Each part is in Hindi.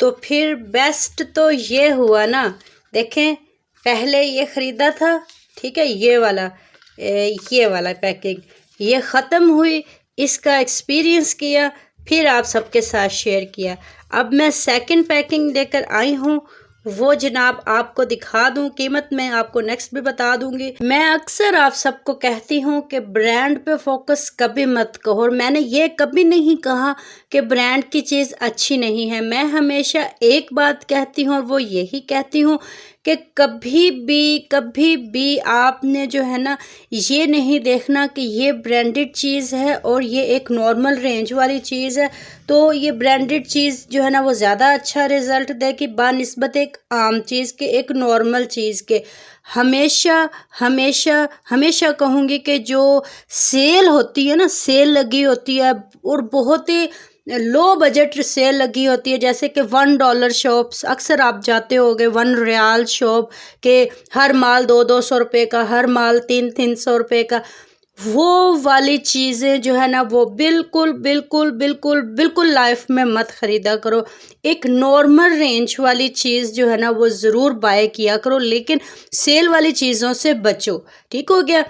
तो फिर बेस्ट तो ये हुआ ना, देखें पहले ये ख़रीदा था, ठीक है, ये वाला पैकिंग, ये ख़त्म हुई, इसका एक्सपीरियंस किया, फिर आप सबके साथ शेयर किया। अब मैं सेकंड पैकिंग लेकर आई हूँ, वो जनाब आपको दिखा दूँ। कीमत मैं आपको नेक्स्ट भी बता दूँगी। मैं अक्सर आप सबको कहती हूँ कि ब्रांड पे फोकस कभी मत करो, और मैंने ये कभी नहीं कहा कि ब्रांड की चीज़ अच्छी नहीं है। मैं हमेशा एक बात कहती हूँ और वो यही कहती हूँ कि कभी भी आपने जो है ना, ये नहीं देखना कि ये ब्रांडेड चीज़ है और ये एक नॉर्मल रेंज वाली चीज़ है, तो ये ब्रांडेड चीज़ जो है ना वो ज़्यादा अच्छा रिज़ल्ट देगी बानिस्बत एक आम चीज़ के, एक नॉर्मल चीज़ के। हमेशा हमेशा हमेशा कहूँगी कि जो सेल होती है ना, सेल लगी होती है और बहुत ही लो बजट सेल लगी होती है, जैसे कि $1 शॉप्स अक्सर आप जाते होगे, $1 शॉप के हर माल 200 रुपये का, हर माल 300 रुपये का, वो वाली चीज़ें जो है ना वो बिल्कुल बिल्कुल बिल्कुल बिल्कुल लाइफ में मत ख़रीदा करो। एक नॉर्मल रेंज वाली चीज़ जो है ना वो ज़रूर बाय किया करो, लेकिन सेल वाली चीज़ों से बचो। ठीक हो गया।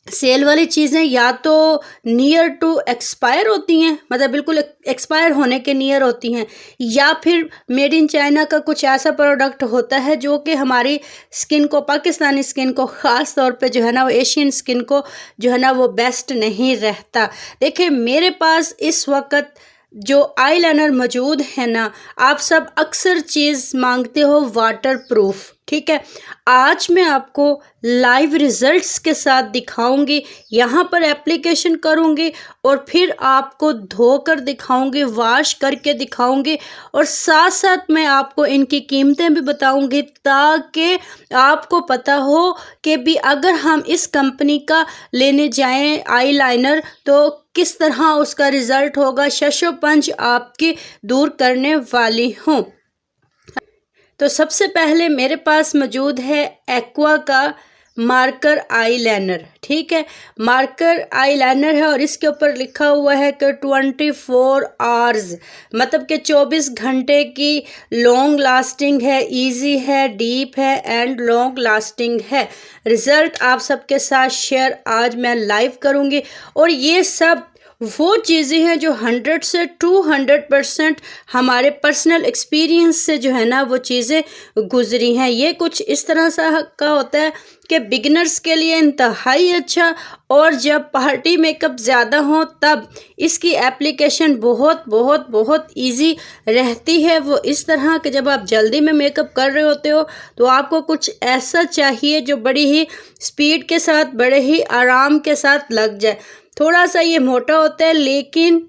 सेल वाली चीज़ें या तो नियर टू एक्सपायर होती हैं, मतलब बिल्कुल एक्सपायर होने के नियर होती हैं, या फिर मेड इन चाइना का कुछ ऐसा प्रोडक्ट होता है जो कि हमारी स्किन को, पाकिस्तानी स्किन को ख़ास तौर पे जो है ना वो एशियन स्किन को जो है ना वो बेस्ट नहीं रहता। देखिए मेरे पास इस वक्त जो आईलाइनर मौजूद है ना, आप सब अक्सर चीज़ मांगते हो वाटर प्रूफ, ठीक है। आज मैं आपको लाइव रिजल्ट्स के साथ दिखाऊंगी, यहाँ पर एप्लीकेशन करूंगी और फिर आपको धोकर दिखाऊंगी, वॉश करके दिखाऊंगी, और साथ साथ मैं आपको इनकी कीमतें भी बताऊंगी, ताकि आपको पता हो कि भी अगर हम इस कंपनी का लेने जाएं आईलाइनर तो किस तरह उसका रिज़ल्ट होगा। शशोपंज आपकी दूर करने वाली हूँ। तो सबसे पहले मेरे पास मौजूद है एक्वा का मार्कर आईलाइनर, ठीक है। मार्कर आईलाइनर है और इसके ऊपर लिखा हुआ है कि 24 आवर्स, मतलब कि 24 घंटे की लॉन्ग लास्टिंग है, इजी है, डीप है एंड लॉन्ग लास्टिंग है। रिज़ल्ट आप सबके साथ शेयर आज मैं लाइव करूँगी, और ये सब वो चीज़ें हैं जो 100 से 200% हमारे पर्सनल एक्सपीरियंस से जो है ना वो चीज़ें गुजरी हैं। ये कुछ इस तरह सा का होता है कि बिगिनर्स के लिए इंतहाई अच्छा, और जब पार्टी मेकअप ज़्यादा हो तब इसकी एप्लीकेशन बहुत बहुत बहुत इजी रहती है। वो इस तरह कि जब आप जल्दी में मेकअप कर रहे होते हो तो आपको कुछ ऐसा चाहिए जो बड़ी ही स्पीड के साथ, बड़े ही आराम के साथ लग जाए। थोड़ा सा ये मोटा होता है, लेकिन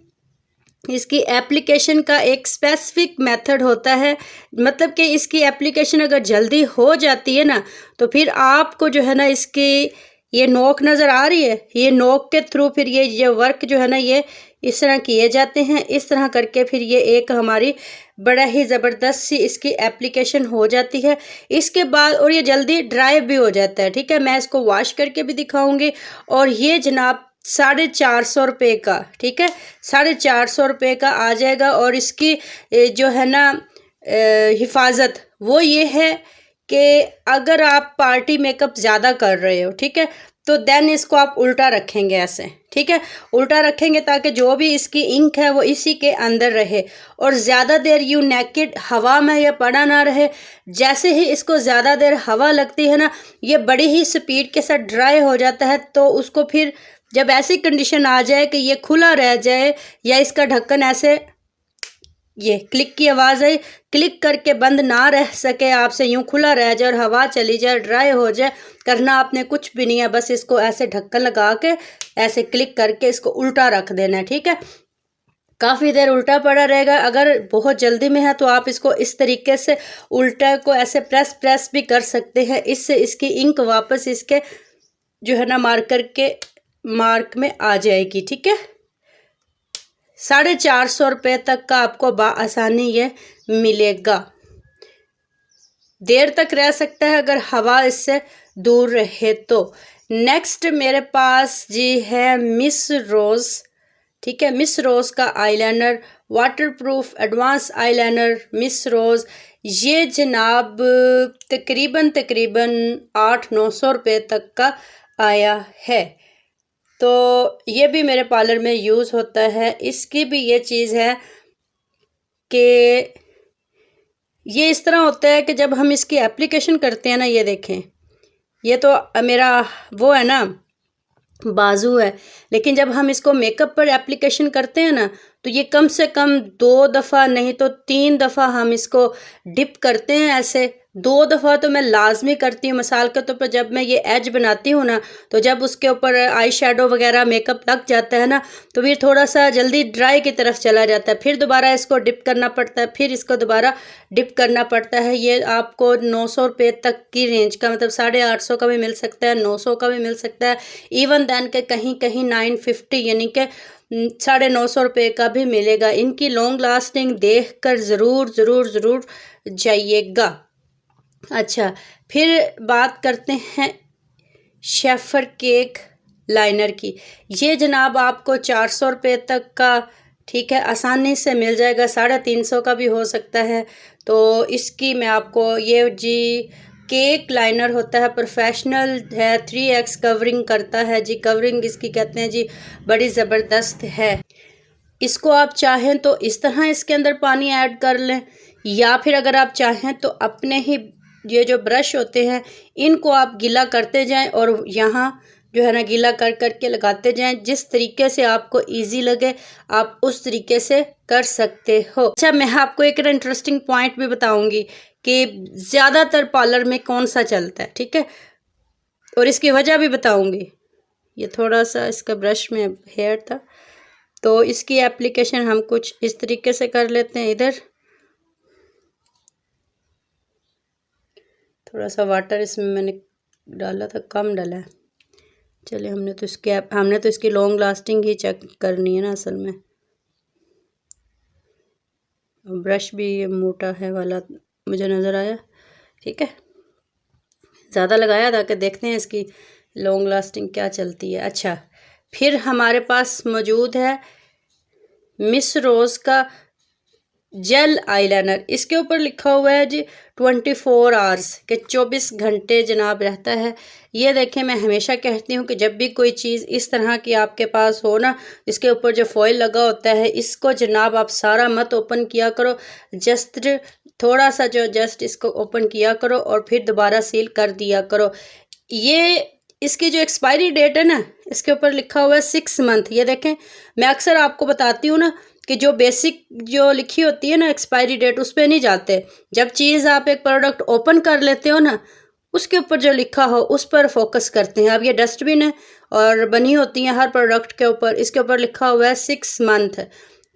इसकी एप्लीकेशन का एक स्पेसिफिक मेथड होता है, मतलब कि इसकी एप्लीकेशन अगर जल्दी हो जाती है ना तो फिर आपको जो है ना इसकी ये नोक नज़र आ रही है, ये नोक के थ्रू फिर ये वर्क जो है ना ये इस तरह किए जाते हैं। इस तरह करके फिर ये एक हमारी बड़ा ही ज़बरदस्त सी इसकी एप्लीकेशन हो जाती है। इसके बाद और ये जल्दी ड्राई भी हो जाता है, ठीक है। मैं इसको वॉश करके भी दिखाऊंगी। और ये जनाब 450 रुपये का, ठीक है, 450 रुपये का आ जाएगा। और इसकी जो है ना हिफाजत वो ये है कि अगर आप पार्टी मेकअप ज़्यादा कर रहे हो, ठीक है, तो देन इसको आप उल्टा रखेंगे ऐसे, ठीक है, उल्टा रखेंगे ताकि जो भी इसकी इंक है वो इसी के अंदर रहे, और ज़्यादा देर यू नेकेड हवा में यह पड़ा ना रहे। जैसे ही इसको ज़्यादा देर हवा लगती है ना, ये बड़ी ही स्पीड के साथ ड्राई हो जाता है। तो उसको फिर जब ऐसी कंडीशन आ जाए कि ये खुला रह जाए, या इसका ढक्कन ऐसे, ये क्लिक की आवाज़ आई, क्लिक करके बंद ना रह सके आपसे, यूं खुला रह जाए और हवा चली जाए, ड्राई हो जाए, करना आपने कुछ भी नहीं है, बस इसको ऐसे ढक्कन लगा के ऐसे क्लिक करके इसको उल्टा रख देना है, ठीक है। काफ़ी देर उल्टा पड़ा रहेगा। अगर बहुत जल्दी में है तो आप इसको इस तरीके से उल्टा को ऐसे प्रेस भी कर सकते हैं, इससे इसकी इंक वापस इसके जो है ना मार्कर के मार्क में आ जाएगी, ठीक है। 450 रुपये तक का आपको आसानी ये मिलेगा। देर तक रह सकता है अगर हवा इससे दूर रहे तो। नेक्स्ट मेरे पास जी है मिस रोज़, ठीक है। मिस रोज़ का eyeliner waterproof advance eyeliner Miss Rose, ये जनाब तकरीबन 800-900 रुपये तक का आया है। तो ये भी मेरे पार्लर में यूज़ होता है। इसकी भी ये चीज़ है कि ये इस तरह होता है कि जब हम इसकी एप्लीकेशन करते हैं ना, ये देखें, ये तो मेरा वो है ना, बाजू है, लेकिन जब हम इसको मेकअप पर एप्लीकेशन करते हैं ना, तो ये कम से कम 2 दफ़ा नहीं तो 3 दफ़ा हम इसको डिप करते हैं। ऐसे 2 दफ़ा तो मैं लाजमी करती हूँ। मिसाल के तौर पर जब मैं ये एज बनाती हूँ ना, तो जब उसके ऊपर आई शेडो वगैरह मेकअप लग जाता है ना, तो फिर थोड़ा सा जल्दी ड्राई की तरफ चला जाता है, फिर दोबारा इसको डिप करना पड़ता है, फिर इसको दोबारा डिप करना पड़ता है। ये आपको 900 रुपये तक की रेंज का, मतलब 850 का भी मिल सकता है, 900 का भी मिल सकता है, इवन दैन के कहीं कहीं 950 यानी कि 950 रुपये का भी मिलेगा। इनकी लॉन्ग लास्टिंग देख कर ज़रूर जाइएगा। अच्छा, फिर बात करते हैं शेफर केक लाइनर की। ये जनाब आपको 400 रुपये तक का, ठीक है, आसानी से मिल जाएगा, 350 का भी हो सकता है। तो इसकी मैं आपको, ये जी केक लाइनर होता है, प्रोफेशनल है, 3x कवरिंग करता है जी। कवरिंग इसकी कहते हैं जी, बड़ी ज़बरदस्त है। इसको आप चाहें तो इस तरह इसके अंदर पानी ऐड कर लें, या फिर अगर आप चाहें तो अपने ही ये जो ब्रश होते हैं इनको आप गीला करते जाएं और यहाँ जो है ना गीला कर करके लगाते जाएं। जिस तरीके से आपको इजी लगे आप उस तरीके से कर सकते हो। अच्छा, मैं आपको एक इंटरेस्टिंग पॉइंट भी बताऊंगी कि ज़्यादातर पार्लर में कौन सा चलता है, ठीक है, और इसकी वजह भी बताऊंगी। ये थोड़ा सा इसका ब्रश में हेयर था, तो इसकी एप्लीकेशन हम कुछ इस तरीके से कर लेते हैं। इधर थोड़ा सा वाटर इसमें मैंने डाला था, कम डाला है। चलिए, हमने तो इसकी लॉन्ग लास्टिंग ही चेक करनी है ना असल में। ब्रश भी ये मोटा है वाला मुझे नज़र आया, ठीक है, ज़्यादा लगाया था कि देखते हैं इसकी लॉन्ग लास्टिंग क्या चलती है। अच्छा, फिर हमारे पास मौजूद है मिस रोज़ का जेल आईलाइनर। इसके ऊपर लिखा हुआ है जी 24 आवर्स के 24 घंटे जनाब रहता है। ये देखें, मैं हमेशा कहती हूँ कि जब भी कोई चीज़ इस तरह की आपके पास हो ना, इसके ऊपर जो फॉइल लगा होता है, इसको जनाब आप सारा मत ओपन किया करो, जस्ट थोड़ा सा जस्ट इसको ओपन किया करो और फिर दोबारा सील कर दिया करो। ये इसकी जो एक्सपायरी डेट है ना, इसके ऊपर लिखा हुआ है 6 मंथ। ये देखें, मैं अक्सर आपको बताती हूँ ना कि जो बेसिक जो लिखी होती है ना एक्सपायरी डेट, उस पर नहीं जाते। जब चीज़ आप एक प्रोडक्ट ओपन कर लेते हो ना, उसके ऊपर जो लिखा हो उस पर फोकस करते हैं। अब ये डस्टबिन है और बनी होती हैं हर प्रोडक्ट के ऊपर, इसके ऊपर लिखा हुआ है 6 मंथ।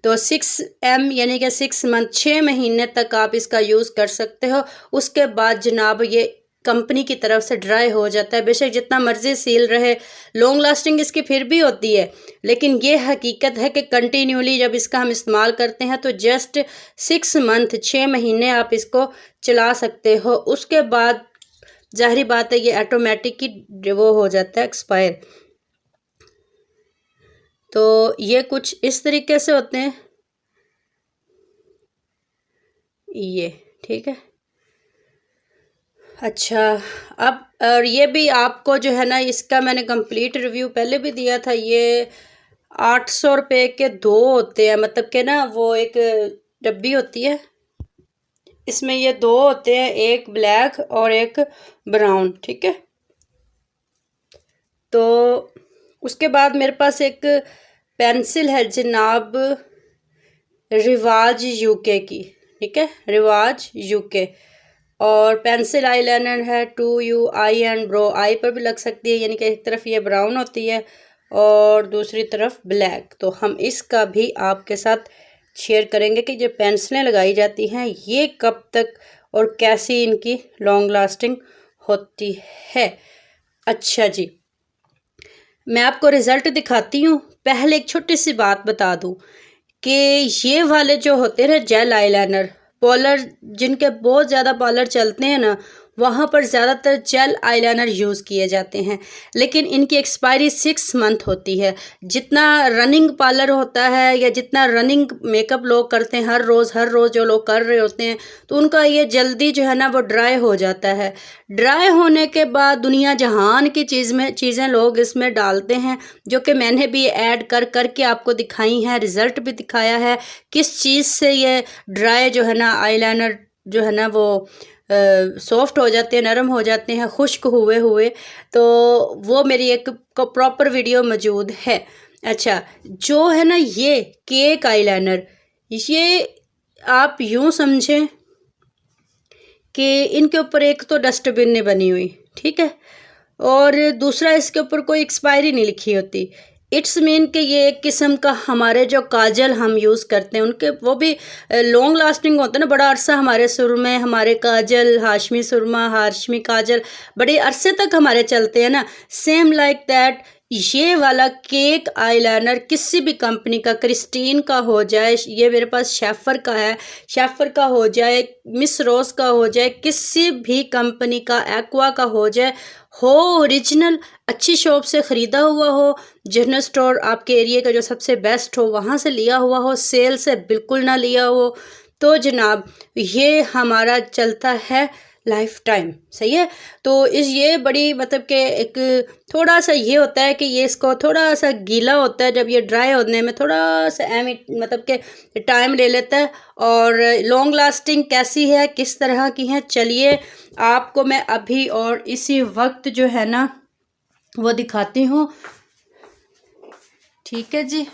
तो 6M यानी कि 6 मंथ, 6 महीने तक आप इसका यूज़ कर सकते हो। उसके बाद जनाब ये कंपनी की तरफ से ड्राई हो जाता है। बेशक जितना मर्जी सील रहे, लॉन्ग लास्टिंग इसकी फिर भी होती है, लेकिन ये हकीकत है कि कंटिन्यूली जब इसका हम इस्तेमाल करते हैं तो जस्ट 6 मंथ, 6 महीने आप इसको चला सकते हो। उसके बाद जाहिर बात है ये ऑटोमेटिक ही वो हो जाता है एक्सपायर। तो ये कुछ इस तरीके से होते हैं ये, ठीक है। अच्छा, अब और ये भी आपको जो है ना, इसका मैंने कंप्लीट रिव्यू पहले भी दिया था। ये 800 रुपये के 2 होते हैं, मतलब कि ना वो एक डब्बी होती है, इसमें ये 2 होते हैं, एक ब्लैक और एक ब्राउन, ठीक है। तो उसके बाद मेरे पास एक पेंसिल है जनाब रिवाज यूके की, ठीक है, रिवाज यूके, और पेंसिल आईलाइनर है 2U आई एंड ब्रो। आई पर भी लग सकती है, यानी कि एक तरफ ये ब्राउन होती है और दूसरी तरफ ब्लैक। तो हम इसका भी आपके साथ शेयर करेंगे कि जो पेंसिलें लगाई जाती हैं ये कब तक और कैसी इनकी लॉन्ग लास्टिंग होती है। अच्छा जी, मैं आपको रिज़ल्ट दिखाती हूँ। पहले एक छोटी सी बात बता दूँ कि ये वाले जो होते हैं जेल आईलाइनर, पॉलर जिनके बहुत ज़्यादा पॉलर चलते हैं ना, वहाँ पर ज़्यादातर जेल आईलाइनर यूज़ किए जाते हैं, लेकिन इनकी एक्सपायरी 6 मंथ होती है। जितना रनिंग पार्लर होता है या जितना रनिंग मेकअप लोग करते हैं हर रोज़ जो लोग कर रहे होते हैं, तो उनका ये जल्दी जो है ना वो ड्राई हो जाता है। ड्राई होने के बाद दुनिया जहान की चीज़ें लोग इसमें डालते हैं, जो कि मैंने भी ऐड कर के आपको दिखाई हैं, रिज़ल्ट भी दिखाया है किस चीज़ से ये ड्राई जो है ना आईलाइनर जो है ना वो सॉफ्ट हो जाते हैं, नरम हो जाते हैं खुश्क हुए हुए। तो वो मेरी एक प्रॉपर वीडियो मौजूद है। अच्छा, जो है ना ये केक आईलाइनर, ये आप यूँ समझें कि इनके ऊपर एक तो डस्टबिन नहीं बनी हुई, ठीक है, और दूसरा इसके ऊपर कोई एक्सपायरी नहीं लिखी होती। इट्स मीन कि ये एक किस्म का हमारे जो काजल हम यूज़ करते हैं उनके वो भी लॉन्ग लास्टिंग होता है ना, बड़ा अरसा हमारे सुरमे, हमारे काजल, हाशमी सुरमा, हाशमी काजल बड़े अरसे तक हमारे चलते हैं ना। सेम लाइक दैट ये वाला केक आईलाइनर किसी भी कंपनी का, क्रिस्टीन का हो जाए, ये मेरे पास शेफर का है, शेफर का हो जाए, मिस रोज़ का हो जाए, किसी भी कंपनी का, एक्वा का हो जाए, हो ओरिजिनल, अच्छी शॉप से ख़रीदा हुआ हो, जनरल स्टोर आपके एरिया का जो सबसे बेस्ट हो वहाँ से लिया हुआ हो, सेल से बिल्कुल ना लिया हो, तो जनाब ये हमारा चलता है लाइफ टाइम, सही है। तो ये बड़ी मतलब कि एक थोड़ा सा ये होता है कि ये इसको थोड़ा सा गीला होता है, जब ये ड्राई होने में थोड़ा सा मतलब कि टाइम ले लेता है। और लॉन्ग लास्टिंग कैसी है, किस तरह की है, चलिए आपको मैं अभी और इसी वक्त जो है ना वो दिखाती हूँ, ठीक है जी।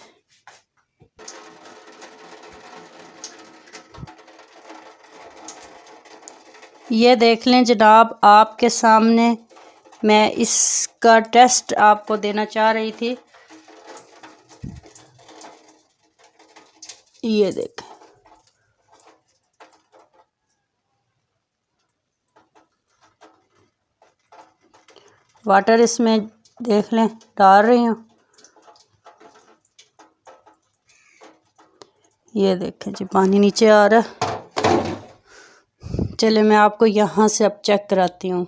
ये देख लें जनाब, आपके सामने मैं इसका टेस्ट आपको देना चाह रही थी। ये देखें, वाटर इसमें देख लें डाल रही हूँ। ये देखें जी, पानी नीचे आ रहा है। चले मैं आपको यहाँ से अब चेक कराती हूँ।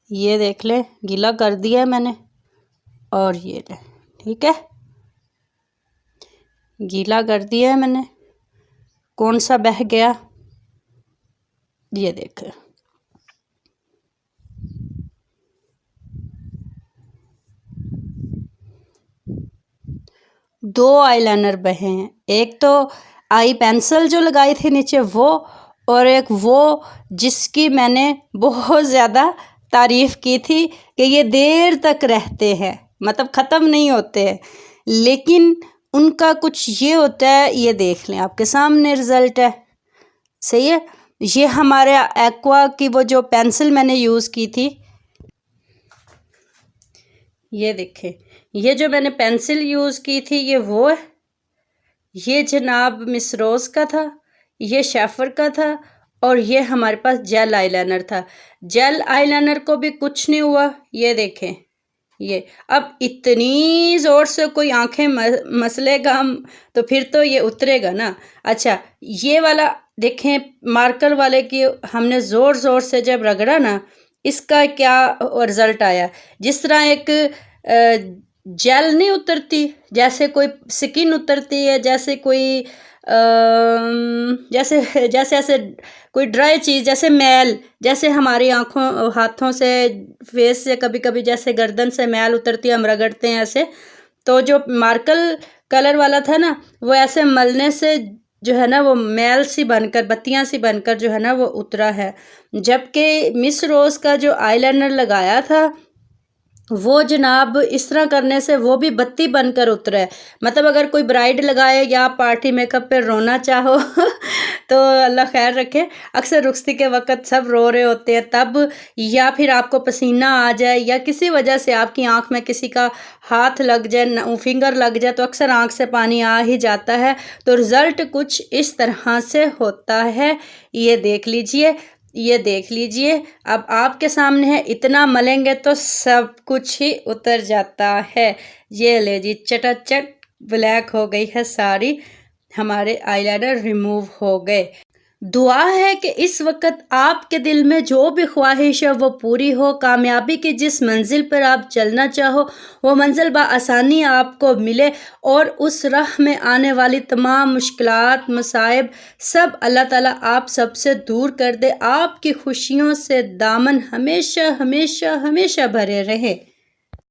ये देख ले, गीला कर दिया है मैंने, और ये ले, ठीक है, गीला कर दिया है मैंने। कौन सा बह गया, ये देखें, दो आईलाइनर बहे हैं। एक तो आई पेंसिल जो लगाई थी नीचे वो, और एक वो जिसकी मैंने बहुत ज़्यादा तारीफ़ की थी कि ये देर तक रहते हैं, मतलब ख़त्म नहीं होते हैं, लेकिन उनका कुछ ये होता है। ये देख लें, आपके सामने रिज़ल्ट है, सही है। ये हमारे एक्वा की वो जो पेंसिल मैंने यूज़ की थी, ये देखें, ये जो मैंने पेंसिल यूज़ की थी ये वो है। ये जनाब मिस रोज़ का था, ये शेफर का था, और ये हमारे पास जेल आईलाइनर था। जेल आईलाइनर को भी कुछ नहीं हुआ, ये देखें। ये अब इतनी ज़ोर से कोई आंखें मसलेगा हम, तो फिर तो ये उतरेगा ना। अच्छा, ये वाला देखें, मार्कर वाले की हमने ज़ोर ज़ोर से जब रगड़ा ना, इसका क्या रिज़ल्ट आया। जिस तरह एक जेल नहीं उतरती, जैसे कोई स्किन उतरती है, जैसे कोई जैसे जैसे ऐसे कोई ड्राई चीज़, जैसे मैल, जैसे हमारी आँखों हाथों से, फेस से, कभी कभी जैसे गर्दन से मैल उतरती है, हम रगड़ते हैं ऐसे। तो जो मार्कल कलर वाला था ना, वो ऐसे मलने से जो है ना वो मैल सी बनकर, बत्तियाँ सी बनकर जो है ना वो उतरा है। जबकि मिस रोज़ का जो आईलाइनर लगाया था वो जनाब इस तरह करने से वो भी बत्ती बनकर उतरा है। मतलब अगर कोई ब्राइड लगाए या पार्टी मेकअप पे रोना चाहो तो अल्लाह खैर रखे, अक्सर रुखसती के वक़्त सब रो रहे होते हैं तब, या फिर आपको पसीना आ जाए या किसी वजह से आपकी आँख में किसी का हाथ लग जाए, फिंगर लग जाए, तो अक्सर आँख से पानी आ ही जाता है। तो रिज़ल्ट कुछ इस तरह से होता है। ये देख लीजिए, ये देख लीजिए, अब आपके सामने है। इतना मलेंगे तो सब कुछ ही उतर जाता है। ये ले जी, चटाचट ब्लैक हो गई है सारी, हमारे आईलाइनर रिमूव हो गए। दुआ है कि इस वक्त आपके दिल में जो भी ख्वाहिश है वो पूरी हो, कामयाबी की जिस मंजिल पर आप चलना चाहो वो मंजिल बआसानी आपको मिले और उस राह में आने वाली तमाम मुश्किलात मसाइब सब अल्लाह ताला आप सबसे दूर कर दे। आपकी खुशियों से दामन हमेशा हमेशा हमेशा भरे रहे।